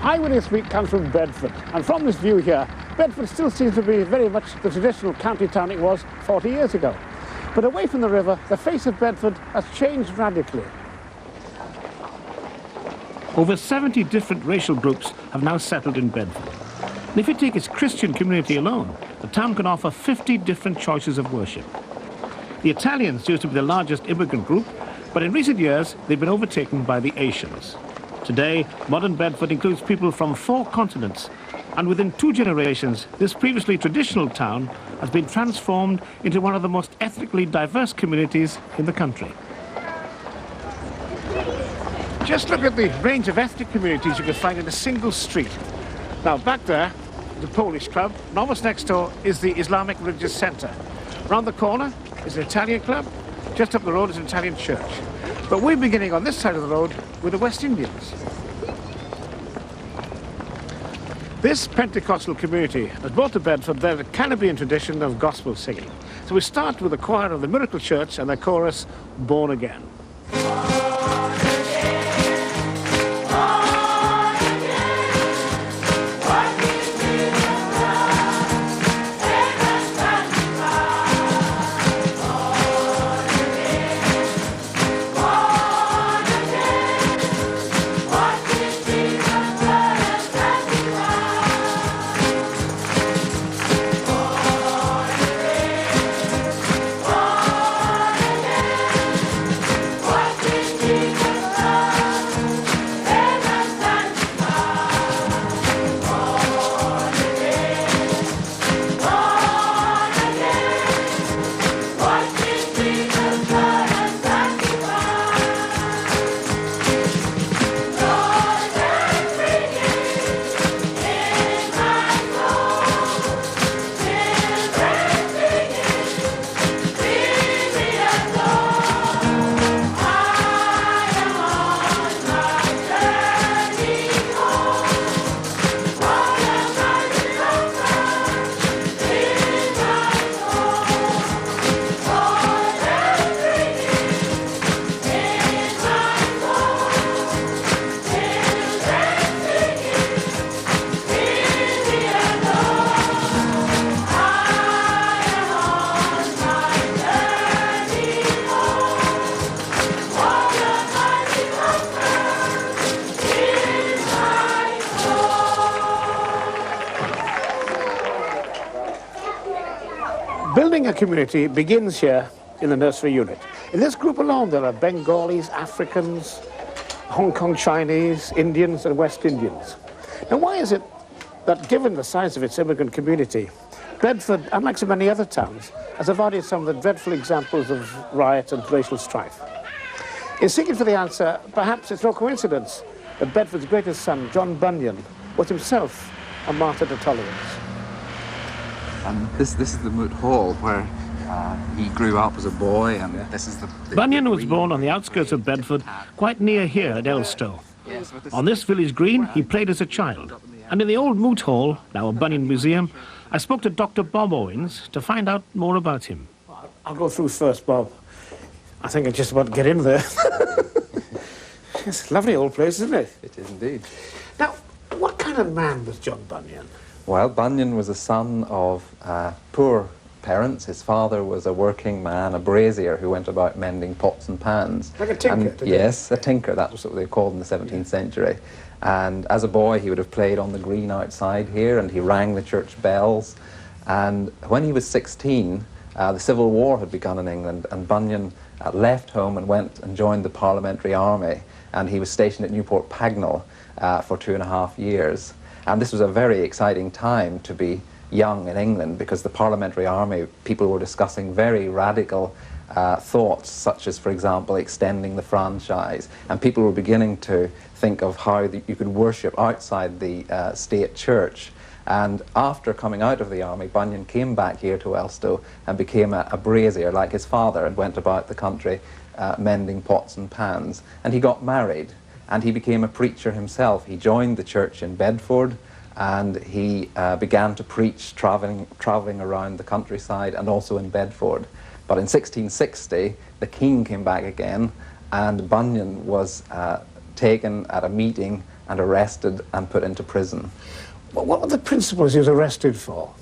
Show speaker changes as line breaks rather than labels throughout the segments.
Eyewitness Week comes from Bedford, and from this view here, Bedford still seems to be very much the traditional county town it was 40 years ago. But away from the river, the face of Bedford has changed radically. Over 70 different racial groups have now settled in Bedford. And if you take its Christian community alone, the town can offer 50 different choices of worship. The Italians used to be the largest immigrant group, but in recent years they've been overtaken by the Asians. Today, modern Bedford includes people from 4 continents, and within 2 generations, this previously traditional town has been transformed into one of the most ethnically diverse communities in the country. Just look at the range of ethnic communities you can find in a single street. Now, back there, the Polish club, and almost next door is the Islamic Religious Centre. Round the corner is an Italian club, just up the road is an Italian church. But we're beginning on this side of the road with the West Indians. This Pentecostal community has brought to Bedford their Caribbean tradition of gospel singing. So we start with the choir of the Miracle Church and their chorus, Born Again. Building a community begins here in the nursery unit. In this group alone, there are Bengalis, Africans, Hong Kong Chinese, Indians, and West Indians. Now, why is it that, given the size of its immigrant community, Bedford, unlike so many other towns, has avoided some of the dreadful examples of riots and racial strife? In seeking for the answer, perhaps it's no coincidence that Bedford's greatest son, John Bunyan, was himself a martyr to tolerance.
And this is the Moot Hall, where he grew up as a boy, and this is the
Bunyan was born on the outskirts of Bedford, quite near here at Elstow. On this village green, he played as a child. And in the old Moot Hall, now a Bunyan museum, I spoke to Dr. Bob Owens to find out more about him. I'll go through first, Bob. I think I just about get in there. It's a lovely old place, isn't it?
It is indeed.
Now, what kind of man was John Bunyan?
Well, Bunyan was a son of poor parents. His father was a working man, a brazier, who went about mending pots and pans.
Like a tinker?
Yes, a tinker. That was what they were called in the 17th century. And as a boy, he would have played on the green outside here, and he rang the church bells. And when he was 16, the Civil War had begun in England, and Bunyan left home and went and joined the Parliamentary Army. And he was stationed at Newport Pagnell for 2.5 years. And this was a very exciting time to be young in England, because the Parliamentary Army, people were discussing very radical thoughts, such as, for example, extending the franchise. And people were beginning to think of how you could worship outside the state church. And after coming out of the army, Bunyan came back here to Elstow and became a brazier like his father, and went about the country mending pots and pans. And he got married, and he became a preacher himself. He joined the church in Bedford, and he began to preach, travelling around the countryside and also in Bedford. But in 1660, the king came back again, and Bunyan was taken at a meeting and arrested and put into prison.
What were the principles he was arrested for?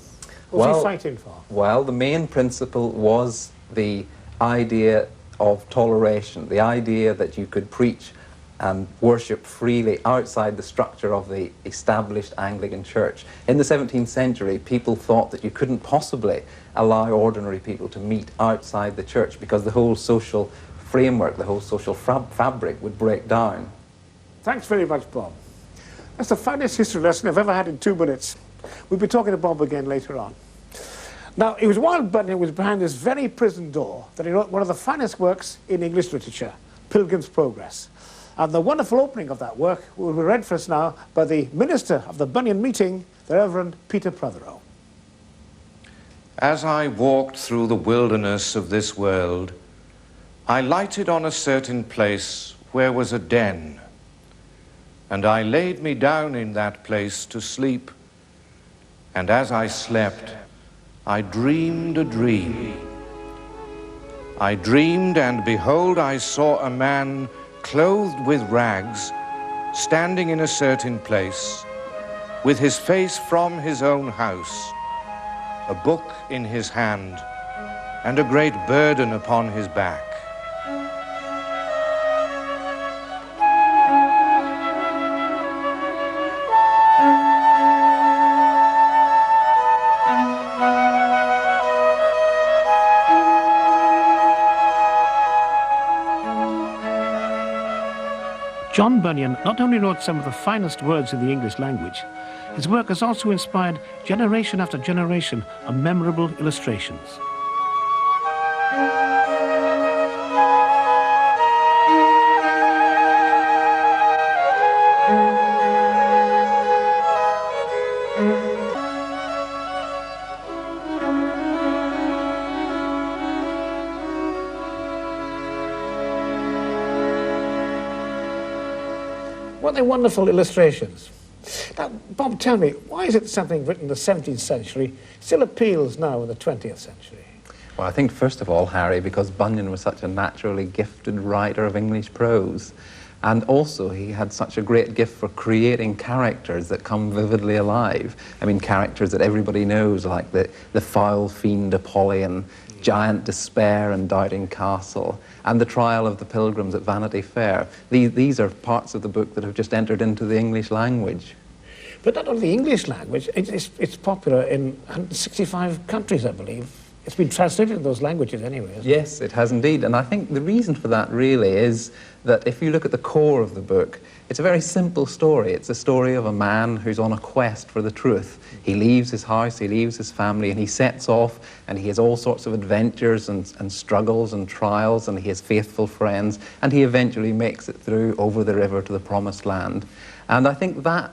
What was he fighting for?
Well, the main principle was the idea of toleration, the idea that you could preach and worship freely outside the structure of the established Anglican Church. In the 17th century, people thought that you couldn't possibly allow ordinary people to meet outside the church because the whole social framework, the whole social fabric would break down.
Thanks very much, Bob. That's the finest history lesson I've ever had in 2 minutes. We'll be talking to Bob again later on. Now, it was while Bunyan was behind this very prison door that he wrote one of the finest works in English literature, Pilgrim's Progress. And the wonderful opening of that work will be read for us now by the minister of the Bunyan meeting, the Reverend Peter Prothero.
As I walked through the wilderness of this world, I lighted on a certain place where was a den, and I laid me down in that place to sleep. And as I slept, I dreamed a dream. I dreamed, and behold, I saw a man clothed with rags, standing in a certain place, with his face from his own house, a book in his hand, and a great burden upon his back.
John Bunyan not only wrote some of the finest words in the English language, his work has also inspired generation after generation of memorable illustrations. What are wonderful illustrations. Now, Bob, tell me, why is it something written in the 17th century still appeals now in the 20th century?
Well, I think, first of all, Harry, because Bunyan was such a naturally gifted writer of English prose. And also, he had such a great gift for creating characters that come vividly alive. I mean, characters that everybody knows, like the foul fiend Apollyon, giant Despair and Doubting Castle, and the trial of the pilgrims at Vanity Fair. These are parts of the book that have just entered into the English language.
But not only the English language, it's popular in 165 countries, I believe. It's been translated in those languages anyway.
Yes, it has indeed. And I think the reason for that really is that if you look at the core of the book, it's a very simple story. It's a story of a man who's on a quest for the truth. He leaves his house, he leaves his family, and he sets off, and he has all sorts of adventures and struggles and trials, and he has faithful friends, and he eventually makes it through over the river to the promised land. And I think that,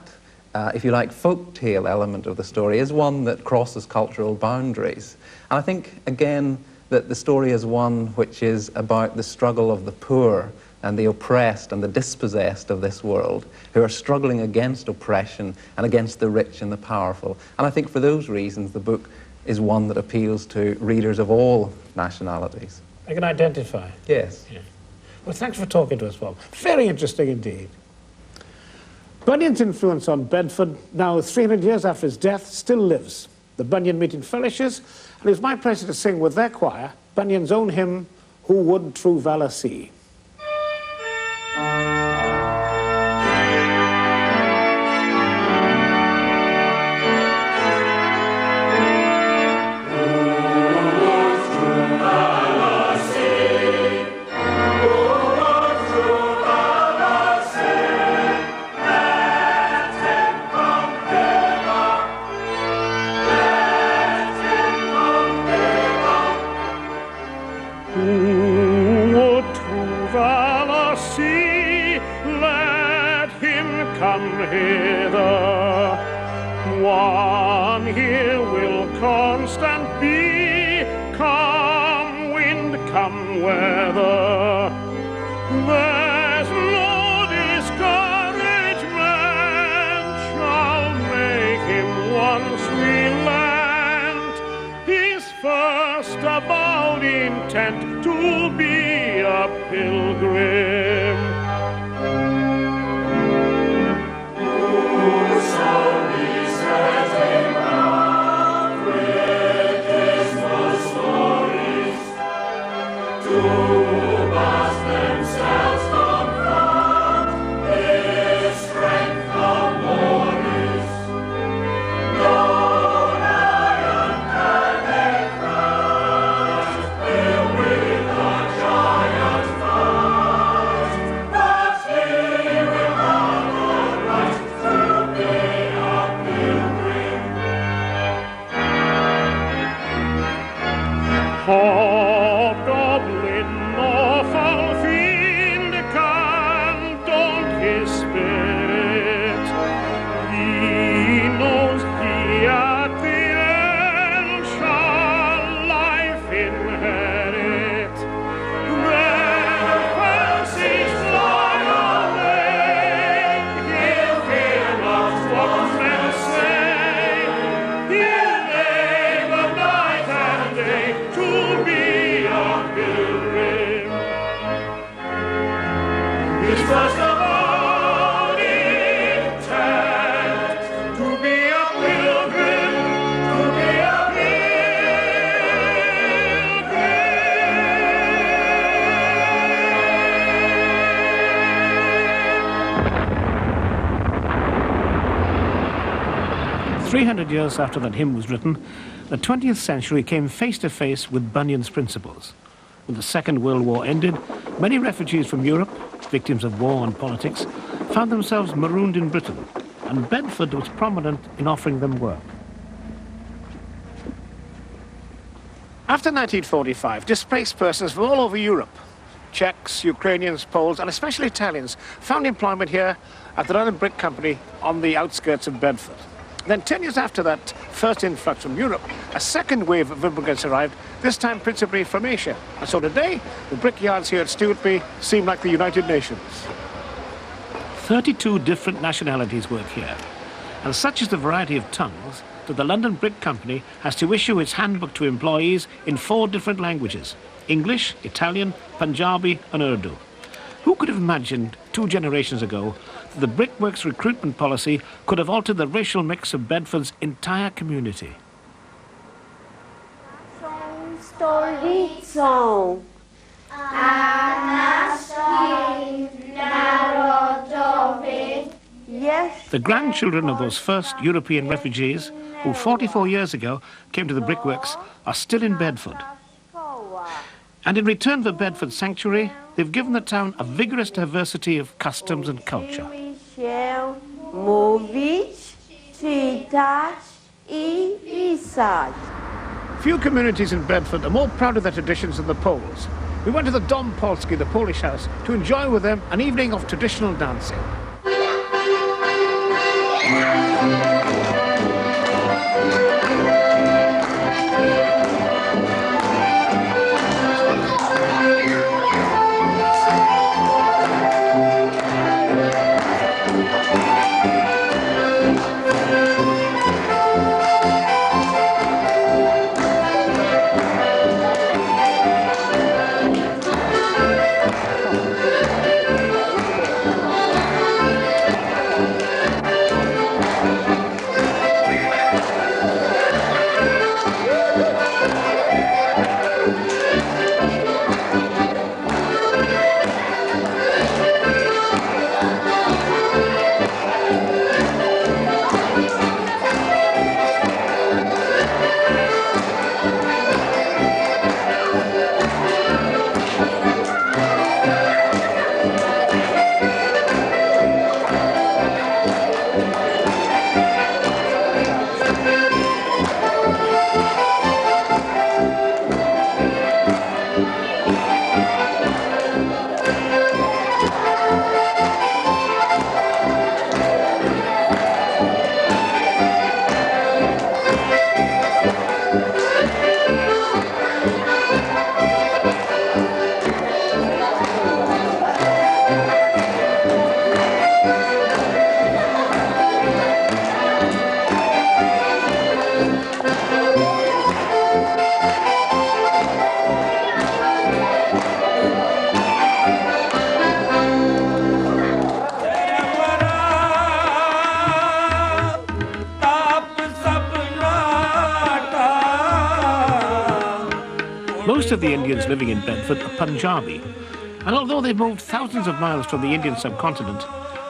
if you like, folk tale element of the story is one that crosses cultural boundaries. And I think, again, that the story is one which is about the struggle of the poor and the oppressed and the dispossessed of this world, who are struggling against oppression and against the rich and the powerful. And I think for those reasons, the book is one that appeals to readers of all nationalities.
I can identify.
Yes.
Yeah. Well, thanks for talking to us, Bob. Very interesting indeed. Bunyan's influence on Bedford, now 300 years after his death, still lives. The Bunyan Meeting flourishes, and it was my pleasure to sing with their choir Bunyan's own hymn, Who Would True Valour See? Hobgoblin awful fiend, don't his spirit. He knows he at the end shall life inherit. Their fancies fly away, he'll fear not what men say. He'll labor night and day to be a pilgrim. His first avowed intent to be a pilgrim, to be a pilgrim. 300 years after that hymn was written, the 20th century came face to face with Bunyan's principles. When the Second World War ended, many refugees from Europe, victims of war and politics, found themselves marooned in Britain, and Bedford was prominent in offering them work. After 1945, displaced persons from all over Europe, Czechs, Ukrainians, Poles, and especially Italians, found employment here at the London Brick Company on the outskirts of Bedford. Then 10 years after that first influx from Europe, a second wave of immigrants arrived, this time principally from Asia. And so today, the brickyards here at Stewartby seem like the United Nations. 32 different nationalities work here. And such is the variety of tongues that the London Brick Company has to issue its handbook to employees in 4 different languages: English, Italian, Punjabi, and Urdu. Who could have imagined 2 generations ago that the Brickworks recruitment policy could have altered the racial mix of Bedford's entire community?
Story song. Yes.
The grandchildren of those first European refugees who 44 years ago came to the Brickworks are still in Bedford. And in return for Bedford Sanctuary, they've given the town a vigorous diversity of customs and culture. Few communities in Bedford are more proud of their traditions than the Poles. We went to the Dom Polski, the Polish house, to enjoy with them an evening of traditional dancing. Most of the Indians living in Bedford are Punjabi, and although they've moved thousands of miles from the Indian subcontinent,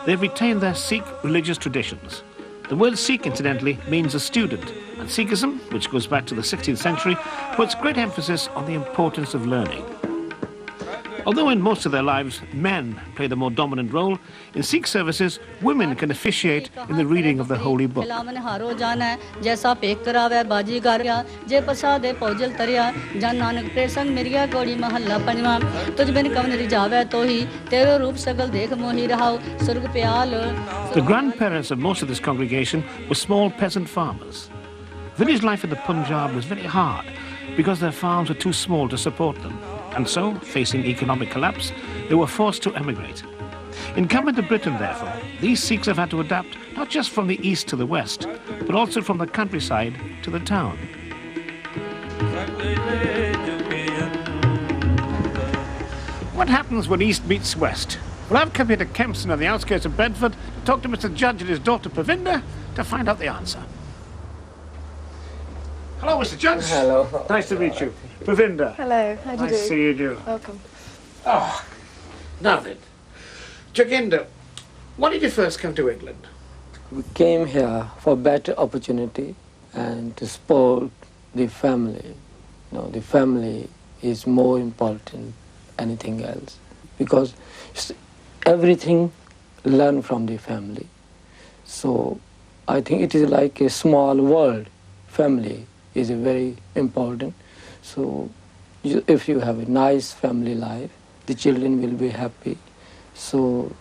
they've retained their Sikh religious traditions. The word Sikh, incidentally, means a student, and Sikhism, which goes back to the 16th century, puts great emphasis on the importance of learning. Although in most of their lives men play the more dominant role, in Sikh services women can officiate in the reading of the holy book. The grandparents of most of this congregation were small peasant farmers. Village life in the Punjab was very hard because their farms were too small to support them. And so, facing economic collapse, they were forced to emigrate. In coming to Britain, therefore, these Sikhs have had to adapt not just from the east to the west, but also from the countryside to the town. What happens when east meets west? Well, I've come here to Kempston on the outskirts of Bedford to talk to Mr. Judge and his daughter Pravinda to find out the answer. Hello, Mr. Judge.
Hello.
Nice to meet you. Pravinda.
Hello, how do you do?
Nice to see you do.
Welcome.
Oh, now then. Joginder, why did you first come to England?
We came here for better opportunity and to support the family. You know, the family is more important than anything else because everything learn from the family. So I think it is like a small world. Family is very important. So if you have a nice family life, the children will be happy. So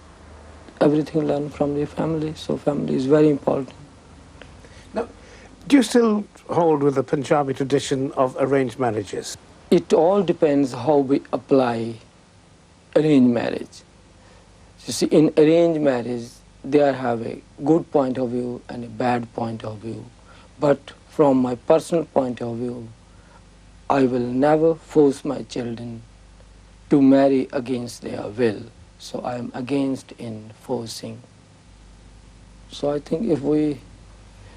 everything learned from the family. So family is very important.
Now, do you still hold with the Punjabi tradition of arranged marriages?
It all depends how we apply arranged marriage. You see, in arranged marriage, they have a good point of view and a bad point of view. But from my personal point of view, I will never force my children to marry against their will. So I am against in forcing. So I think if we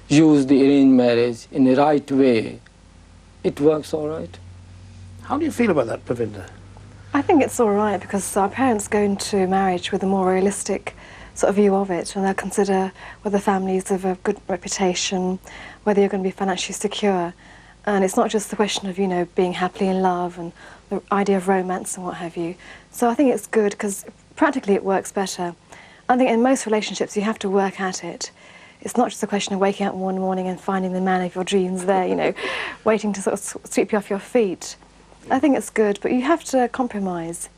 use the arranged marriage in the right way, it works all right.
How do you feel about that, Pravinda?
I think it's all right because our parents go into marriage with a more realistic sort of view of it, and they'll consider whether families have a good reputation, whether you're going to be financially secure. And it's not just the question of, you know, being happily in love and the idea of romance and what have you. So I think it's good because practically it works better. I think in most relationships you have to work at it. It's not just a question of waking up one morning and finding the man of your dreams there, you know, waiting to sort of sweep you off your feet. I think it's good, but you have to compromise.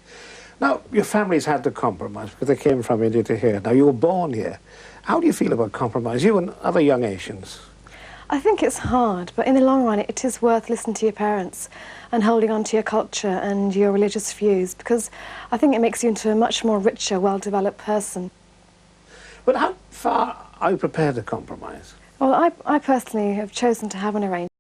Now, your family's had to compromise because they came from India to here. Now, you were born here. How do you feel about compromise, you and other young Asians?
I think it's hard, but in the long run it is worth listening to your parents and holding on to your culture and your religious views, because I think it makes you into a much more richer, well-developed person.
But how far are you prepared to compromise?
Well, I personally have chosen to have an arrangement.